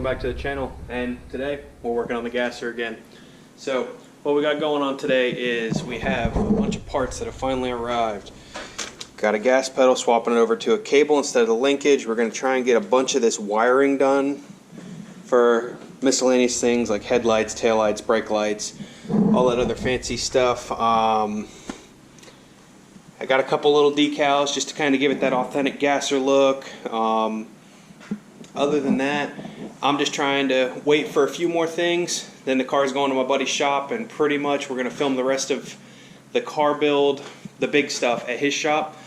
welcome back to the channel. And today we're working on the gasser again. So what we got going on today is we have a bunch of parts that have finally arrived. Got a gas pedal, swapping it over to a cable instead of the linkage. We're going to try and get a bunch of this wiring done for miscellaneous things like headlights, taillights, brake lights, all that other fancy stuff. I got a couple little decals just to kind of give it that authentic gasser look. Other than that, I'm just trying to wait for a few more things. Then the car's going to my buddy's shop, and pretty much we're going to film the rest of the car build, the big stuff, at his shop.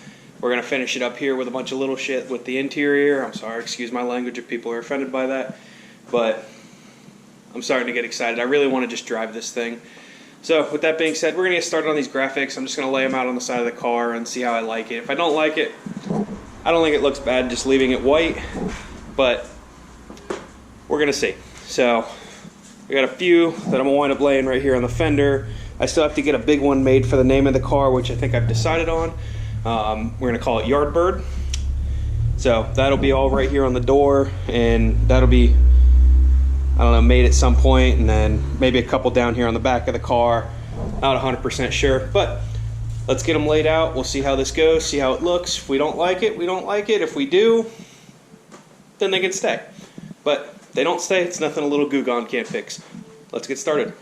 We're going to finish it up here with a bunch of little shit with the interior. I'm sorry, excuse my language if people are offended by that, but I'm starting to get excited. I really want to just drive this thing. So with that being said, we're going to get started on these graphics. I'm just going to lay them out on the side of the car and see how I like it. If I don't like it, I don't think it looks bad just leaving it white, but we're going to see. So we got a few that I'm going to wind up laying right here on the fender. I still have to get a big one made for the name of the car, which I think I've decided on. We're going to call it Yardbird. So that'll be all right here on the door, and that'll be, I don't know, made at some point, and then maybe a couple down here on the back of the car. Not 100% sure, but let's get them laid out. We'll see how this goes, see how it looks. If we don't like it, we don't like it. If we do, then they can stay. But if they don't stay, it's nothing a little Goo Gone can't fix. Let's get started.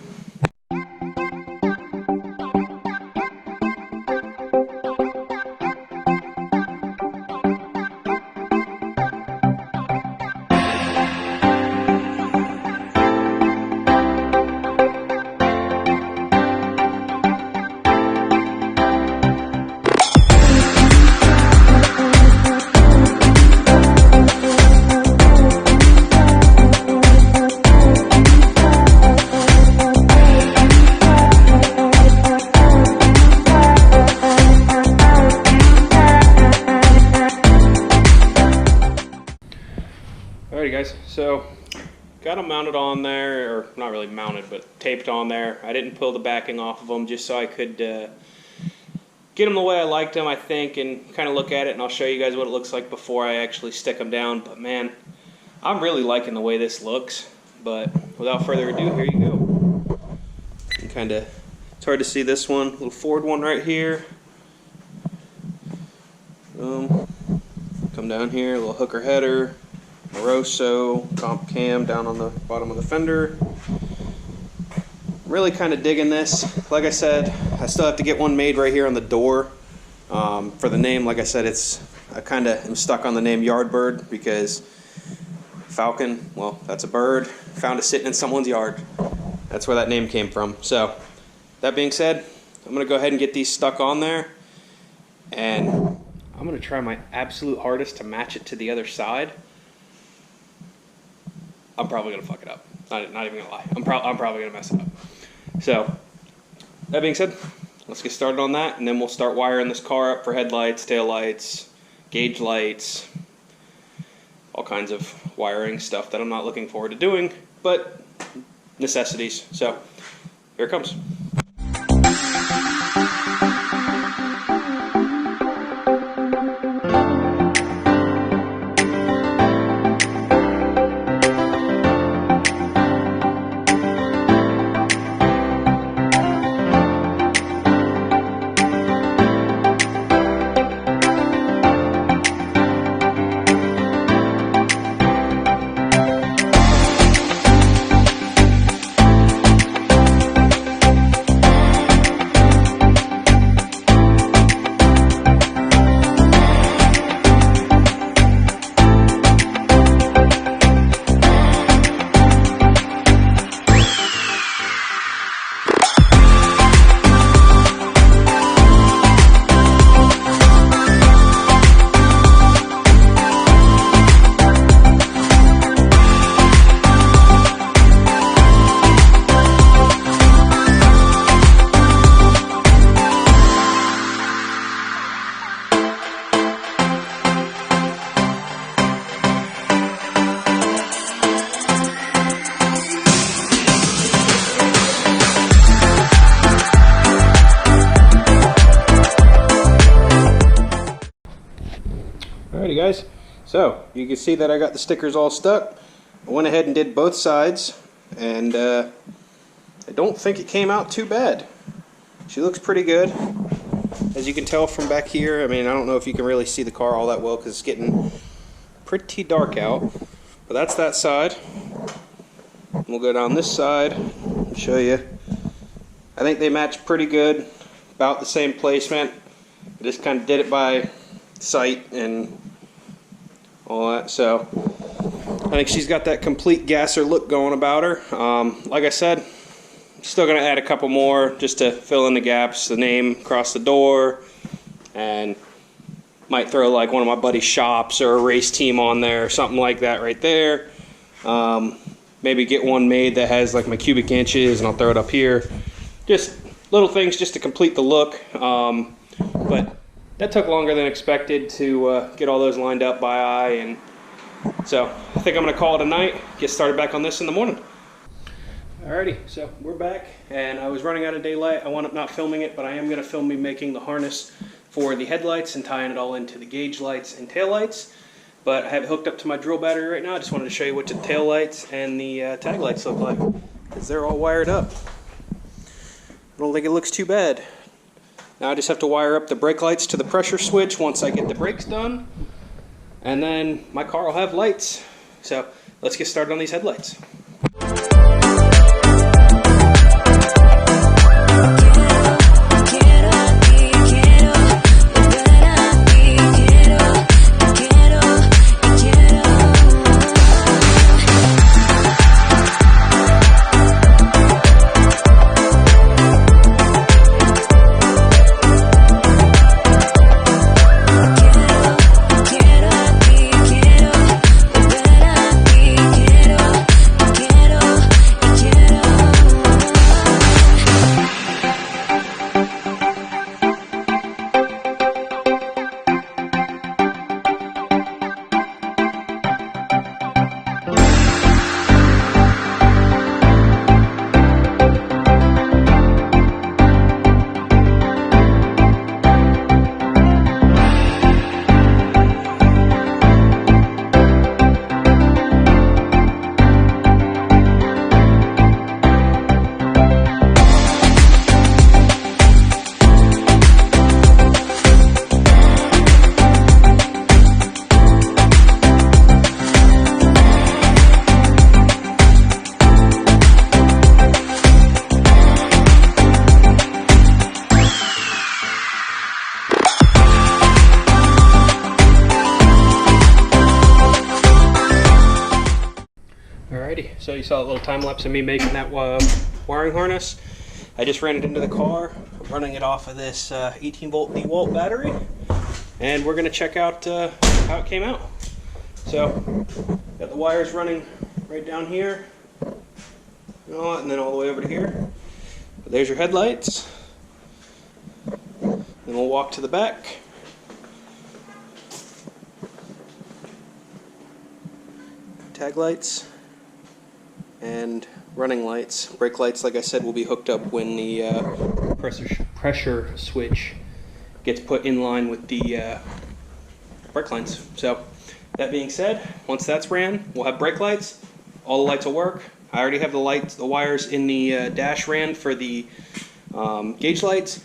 Alrighty guys, so got them mounted on there, or not really mounted, but taped on there. I didn't pull the backing off of them just so I could get them the way I liked them, I think, and kind of look at it, and I'll show you guys what it looks like before I actually stick them down. But man, I'm really liking the way this looks. But without further ado, here you go. And kind of, it's hard to see this one, little Ford one right here. Come down here, a little hooker header. Moroso, comp cam down on the bottom of the fender. Really kind of digging this. Like I said, I still have to get one made right here on the door. For the name, like I said, I kind of am stuck on the name Yardbird because Falcon, well, that's a bird. Found it sitting in someone's yard. That's where that name came from. So, that being said, I'm going to go ahead and get these stuck on there. And I'm going to try my absolute hardest to match it to the other side. I'm probably going to fuck it up. Not even going to lie. I'm probably going to mess it up. So, that being said, let's get started on that, and then we'll start wiring this car up for headlights, taillights, gauge lights, all kinds of wiring stuff that I'm not looking forward to doing, but necessities. So, here it comes. Alrighty guys, so you can see that I got the stickers all stuck. I went ahead and did both sides, and I don't think it came out too bad. She looks pretty good. As you can tell from back here, I mean, I don't know if you can really see the car all that well because it's getting pretty dark out. But that's that side. We'll go down this side and show you. I think they match pretty good, about the same placement. I just kind of did it by sight and all that. So I think she's got that complete gasser look going about her. Like I said, still going to add a couple more just to fill in the gaps, the name across the door, and might throw like one of my buddy's shops or a race team on there or something like that right there. Maybe get one made that has like my cubic inches, and I'll throw it up here. Just little things just to complete the look. But that took longer than expected to get all those lined up by eye, and so I think I'm going to call it a night, get started back on this in the morning. Alrighty, so we're back, and I was running out of daylight. I wound up not filming it, but I am going to film me making the harness for the headlights and tying it all into the gauge lights and tail lights. But I have it hooked up to my drill battery right now. I just wanted to show you what the tail lights and the tag lights look like, because they're all wired up. I don't think it looks too bad. Now I just have to wire up the brake lights to the pressure switch once I get the brakes done, and then my car will have lights. So let's get started on these headlights. So you saw a little time lapse of me making that wiring harness. I just ran it into the car. I'm running it off of this 18 volt DeWalt battery, and we're going to check out how it came out. So got the wires running right down here, and then all the way over to here. But there's your headlights. Then we'll walk to the back. Tag lights and running lights. Brake lights, like I said, will be hooked up when the pressure switch gets put in line with the brake lines. So that being said, once that's ran, we'll have brake lights. All the lights will work. I already have the wires in the dash ran for the gauge lights,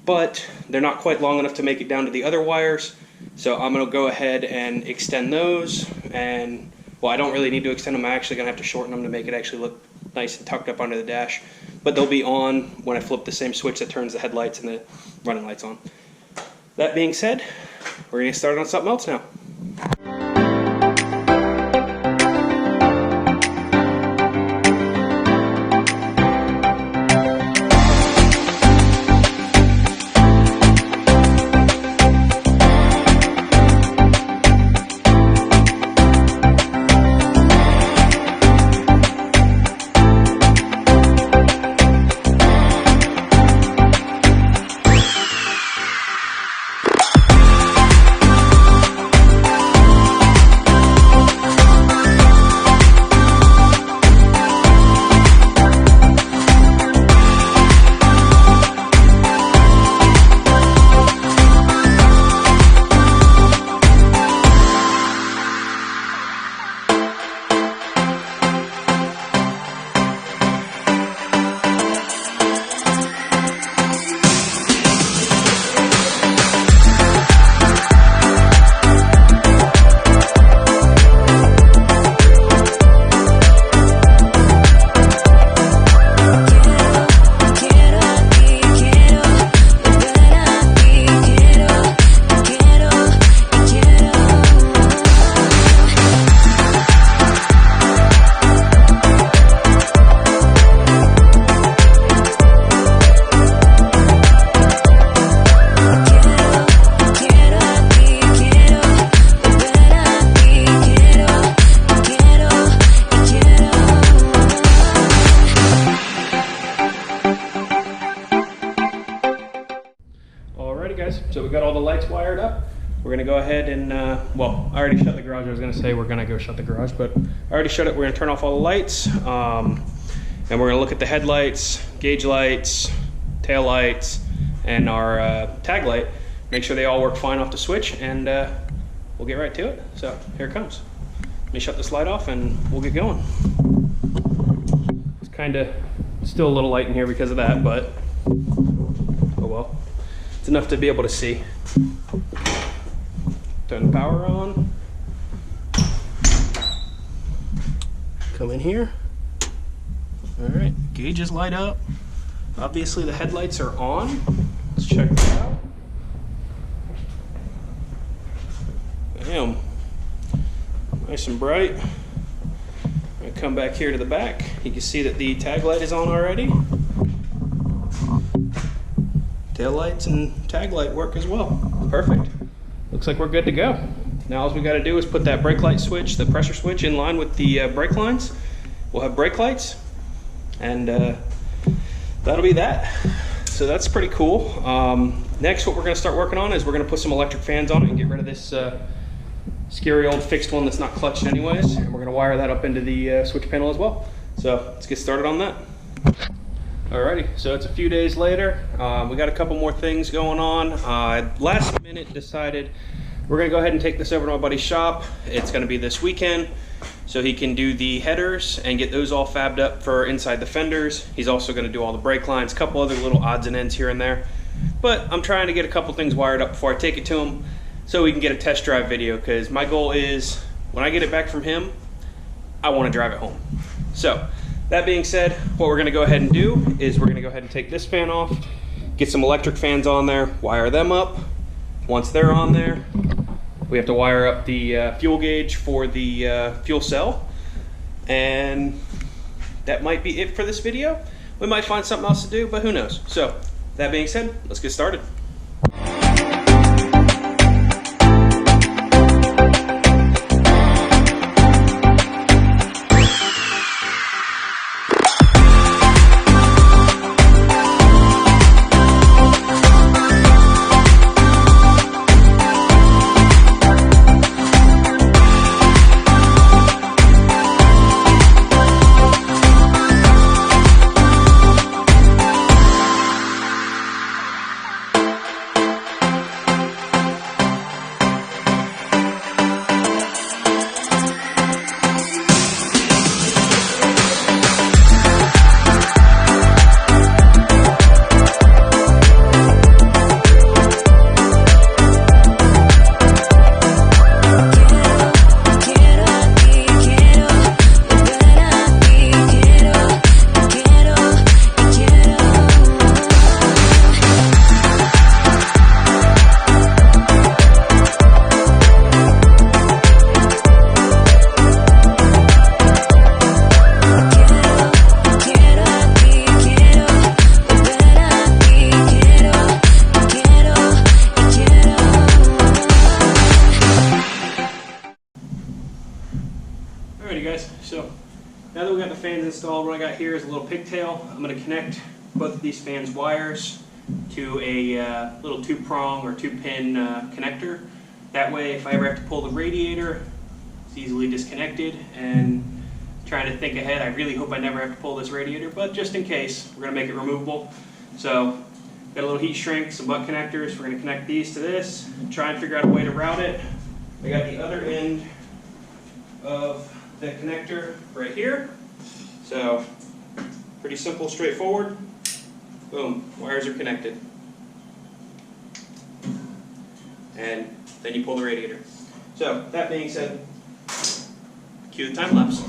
but they're not quite long enough to make it down to the other wires. So I'm going to go ahead and extend those, and well, I don't really need to extend them. I'm actually going to have to shorten them to make it actually look nice and tucked up under the dash. But they'll be on when I flip the same switch that turns the headlights and the running lights on. That being said, we're going to get started on something else now. guys, so we got all the lights wired up. We're gonna go ahead and, well, I already shut the garage. I was gonna say we're gonna go shut the garage, but I already shut it. We're gonna turn off all the lights, and we're gonna look at the headlights, gauge lights, tail lights, and our tag light. Make sure they all work fine off the switch, and we'll get right to it. So here it comes. Let me shut this light off and we'll get going. It's kind of still a little light in here because of that, but oh well. It's enough to be able to see. Turn the power on. Come in here. All right, gauges light up. Obviously the headlights are on. Let's check that out. Bam. Nice and bright. I'm gonna come back here to the back. You can see that the tag light is on already. Tail lights and tag light work as well. Perfect. Looks like we're good to go. Now all we gotta do is put that brake light switch, the pressure switch, in line with the brake lines. We'll have brake lights, and that'll be that. So that's pretty cool. Next, what we're gonna start working on is we're gonna put some electric fans on it and get rid of this scary old fixed one that's not clutched anyways. And we're gonna wire that up into the switch panel as well. So let's get started on that. Alrighty, so it's a few days later. We got a couple more things going on. Last minute decided we're gonna go ahead and take this over to my buddy's shop. It's gonna be this weekend, so he can do the headers and get those all fabbed up for inside the fenders. He's also gonna do all the brake lines, a couple other little odds and ends here and there. But I'm trying to get a couple things wired up before I take it to him so we can get a test drive video, because my goal is when I get it back from him, I wanna drive it home. So that being said, what we're gonna go ahead and do is we're gonna go ahead and take this fan off, get some electric fans on there, wire them up. Once they're on there, we have to wire up the fuel gauge for the fuel cell, and that might be it for this video. We might find something else to do, but who knows. So that being said, let's get started. Alrighty guys, so now that we got the fans installed, what I got here is a little pigtail. I'm going to connect both of these fans wires to a little 2-prong or 2-pin connector. That way if I ever have to pull the radiator, it's easily disconnected. And trying to think ahead, I really hope I never have to pull this radiator, but just in case, we're going to make it removable. So got a little heat shrink, some butt connectors. We're going to connect these to this, try and figure out a way to route it. I got the other end of the connector right here. So pretty simple, straightforward. Boom, wires are connected. And then you pull the radiator. So that being said, cue the time lapse.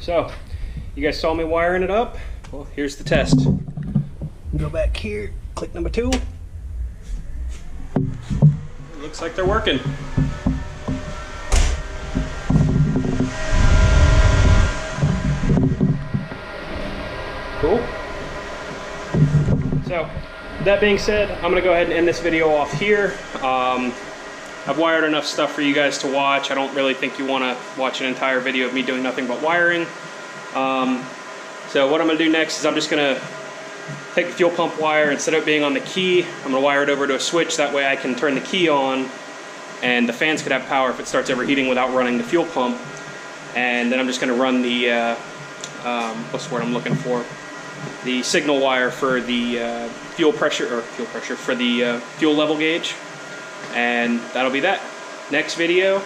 So, you guys saw me wiring it up. Well, here's the test. Go back here, click number 2. It looks like they're working. Cool. So, that being said, I'm going to go ahead and end this video off here. I've wired enough stuff for you guys to watch. I don't really think you want to watch an entire video of me doing nothing but wiring. So what I'm going to do next is I'm just going to take the fuel pump wire, instead of it being on the key, I'm going to wire it over to a switch. That way I can turn the key on and the fans could have power if it starts overheating without running the fuel pump. And then I'm just going to run the, what's the word I'm looking for? The signal wire for the fuel pressure for the fuel level gauge. And that'll be that. Next video,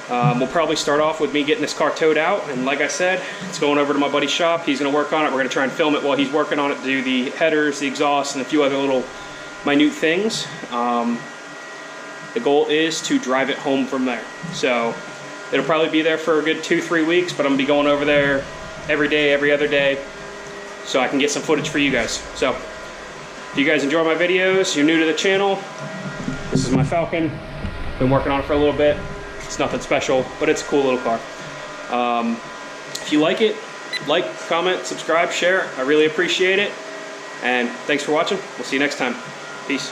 we'll probably start off with me getting this car towed out, and like I said, it's going over to my buddy's shop. He's going to work on it. We're going to try and film it while he's working on it, do the headers, the exhaust, and a few other little minute things. The goal is to drive it home from there. So it'll probably be there for a good 2-3 weeks, but I'm going to be going over there every day, every other day, so I can get some footage for you guys. So if you guys enjoy my videos, you're new to the channel, this is my Falcon. Been working on it for a little bit. It's nothing special, but it's a cool little car. If you like it, like, comment, subscribe, share. I really appreciate it. And thanks for watching. We'll see you next time. Peace.